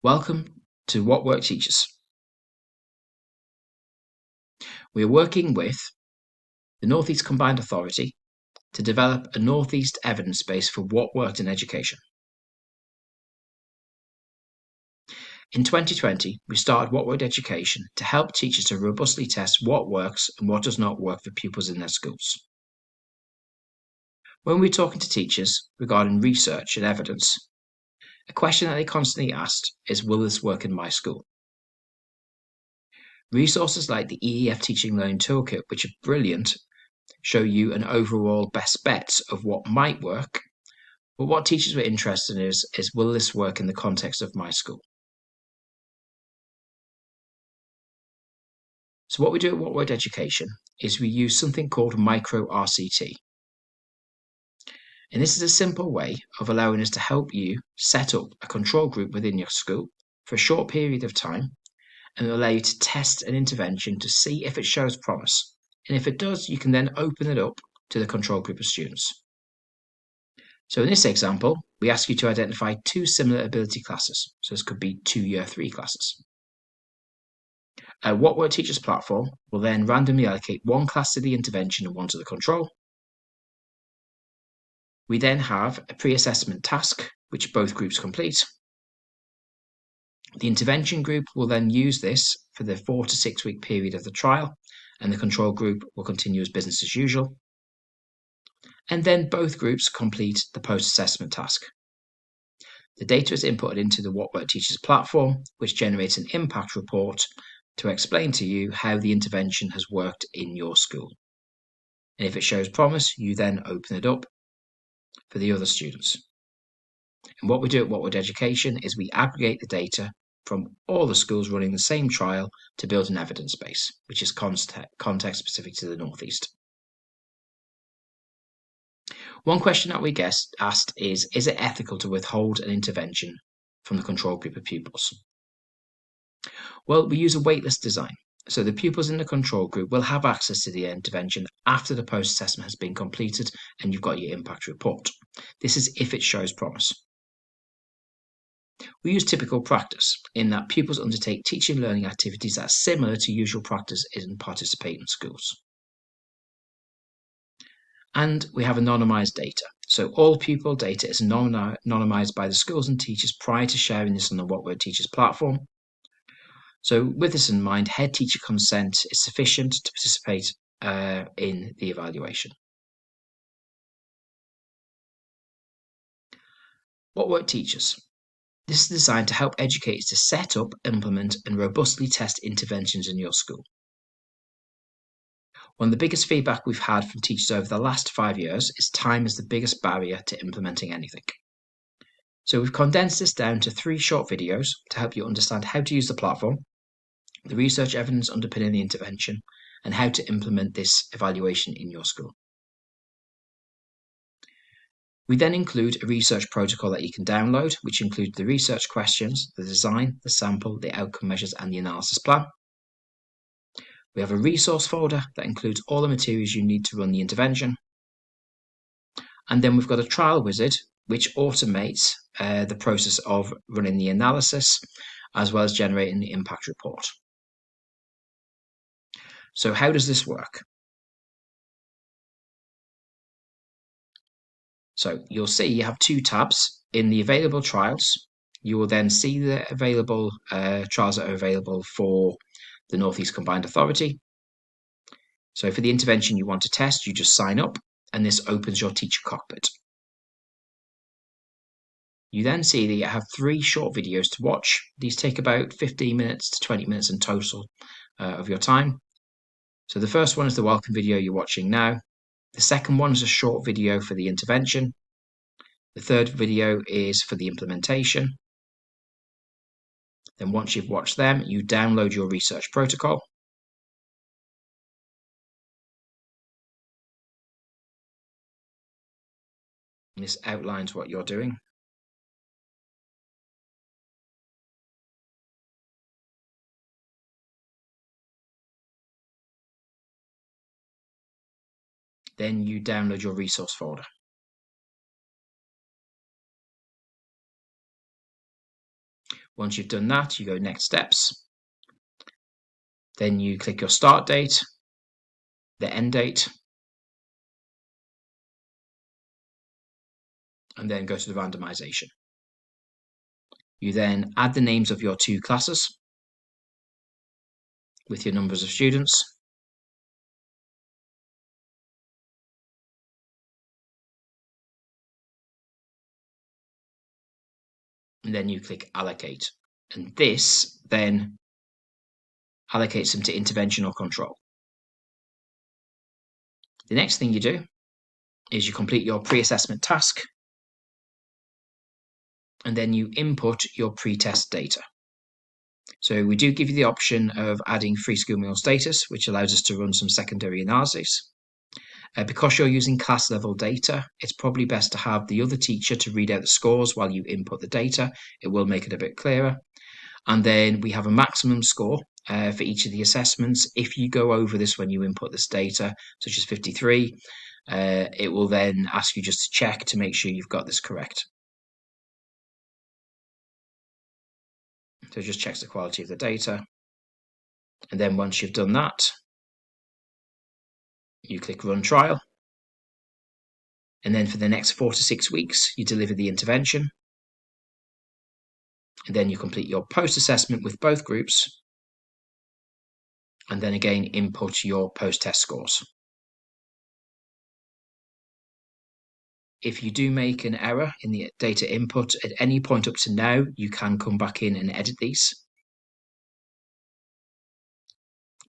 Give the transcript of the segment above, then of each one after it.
Welcome to What Work Teaches. We are working with the North East Combined Authority to develop a North East evidence base for what worked in education. In 2020, we started What Worked Education to help teachers to robustly test what works and what does not work for pupils in their schools. When we're talking to teachers regarding research and evidence, a question that they constantly ask is, will this work in my school? Resources like the EEF Teaching Learning Toolkit, which are brilliant, show you an overall best bets of what might work, but what teachers were interested in is will this work in the context of my school? So what we do at What Worked Education is we use something called micro RCT. And this is a simple way of allowing us to help you set up a control group within your school for a short period of time and allow you to test an intervention to see if it shows promise. And if it does, you can then open it up to the control group of students. So in this example, we ask you to identify two similar ability classes. So this could be two Year 3 classes. What Work Teachers platform will then randomly allocate one class to the intervention and one to the control. We then have a pre-assessment task, which both groups complete. The intervention group will then use this for the 4 to 6 week period of the trial, and the control group will continue as business as usual. And then both groups complete the post-assessment task. The data is inputted into the What Work Teachers platform, which generates an impact report to explain to you how the intervention has worked in your school. And if it shows promise, you then open it up for the other students. And what we do at What Worked Education is we aggregate the data from all the schools running the same trial to build an evidence base, which is context specific to the Northeast. One question that we get asked is it ethical to withhold an intervention from the control group of pupils? Well, we use a waitlist design. So the pupils in the control group will have access to the intervention after the post-assessment has been completed and you've got your impact report. This is if it shows promise. We use typical practice in that pupils undertake teaching and learning activities that are similar to usual practice in participating schools. And we have anonymized data. So all pupil data is anonymized by the schools and teachers prior to sharing this on the What Worked Teachers platform. So with this in mind, head teacher consent is sufficient to participate in the evaluation. What Worked Teachers? This is designed to help educators to set up, implement, and robustly test interventions in your school. One of the biggest feedback we've had from teachers over the last 5 years is time is the biggest barrier to implementing anything. So we've condensed this down to 3 short videos to help you understand how to use the platform, the research evidence underpinning the intervention, and how to implement this evaluation in your school. We then include a research protocol that you can download, which includes the research questions, the design, the sample, the outcome measures, and the analysis plan. We have a resource folder that includes all the materials you need to run the intervention. And then we've got a trial wizard, which automates the process of running the analysis, as well as generating the impact report. So how does this work? So you'll see you have 2 tabs. In the available trials, you will then see the available trials that are available for the North East Combined Authority. So for the intervention you want to test, you just sign up, and this opens your teacher cockpit. You then see that you have 3 short videos to watch. These take about 15 minutes to 20 minutes in total of your time. So the first one is the welcome video you're watching now. The second one is a short video for the intervention. The third video is for the implementation. Then once you've watched them, you download your research protocol. This outlines what you're doing. Then you download your resource folder. Once you've done that, you go next steps. Then you click your start date, the end date, and then go to the randomization. You then add the names of your two classes with your numbers of students. And then you click allocate. And this then allocates them to intervention or control. The next thing you do is you complete your pre-assessment task, and then you input your pre-test data. So we do give you the option of adding free school meal status, which allows us to run some secondary analyses. Because you're using class level data, it's probably best to have the other teacher to read out the scores while you input the data. It will make it a bit clearer. And then we have a maximum score for each of the assessments. If you go over this when you input this data, such as 53, it will then ask you just to check to make sure you've got this correct. So it just checks the quality of the data. And then once you've done that, you click Run Trial. And then for the next 4 to 6 weeks, you deliver the intervention. And then you complete your post-assessment with both groups. And then again, input your post-test scores. If you do make an error in the data input at any point up to now, you can come back in and edit these.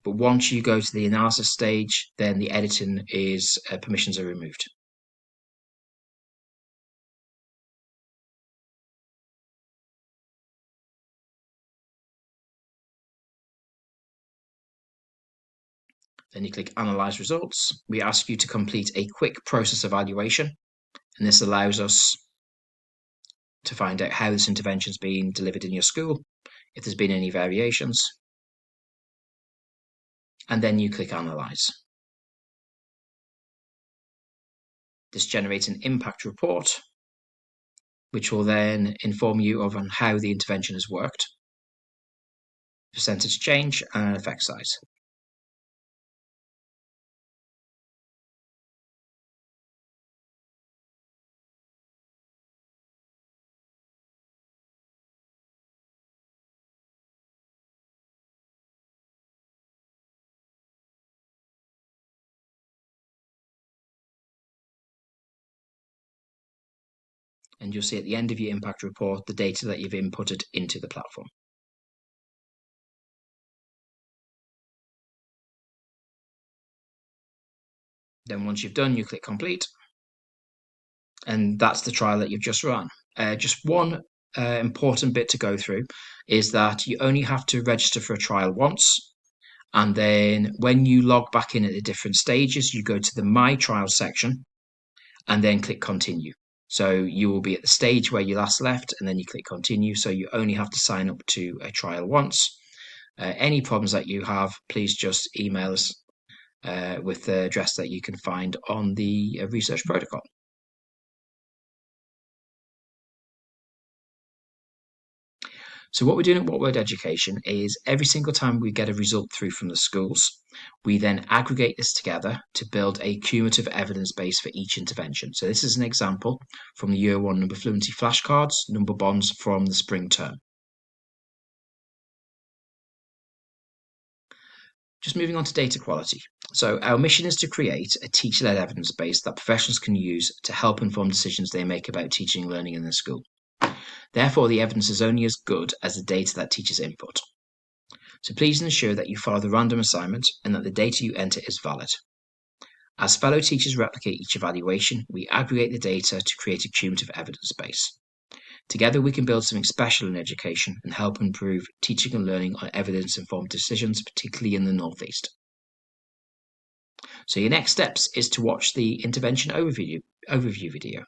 But once you go to the analysis stage, then the editing is permissions are removed. Then you click Analyze Results. We ask you to complete a quick process evaluation, and this allows us to find out how this intervention is being delivered in your school, if there's been any variations, and then you click Analyze. This generates an impact report, which will then inform you of on how the intervention has worked, percentage change, and effect size. And you'll see at the end of your impact report the data that you've inputted into the platform. Then once you've done, you click Complete. And that's the trial that you've just run. Just one important bit to go through is that you only have to register for a trial once. And then when you log back in at the different stages, you go to the My Trial section and then click Continue. So you will be at the stage where you last left, and then you click Continue. So you only have to sign up to a trial once. Any problems that you have, please just email us with the address that you can find on the research protocol. So what we're doing at What Word Education is every single time we get a result through from the schools, we then aggregate this together to build a cumulative evidence base for each intervention. So this is an example from the Year 1 number fluency flashcards, number bonds from the spring term. Just moving on to data quality. So our mission is to create a teacher-led evidence base that professionals can use to help inform decisions they make about teaching and learning in their school. Therefore, the evidence is only as good as the data that teachers input. So please ensure that you follow the random assignment and that the data you enter is valid. As fellow teachers replicate each evaluation, we aggregate the data to create a cumulative evidence base. Together, we can build something special in education and help improve teaching and learning on evidence-informed decisions, particularly in the Northeast. So your next steps is to watch the intervention overview video.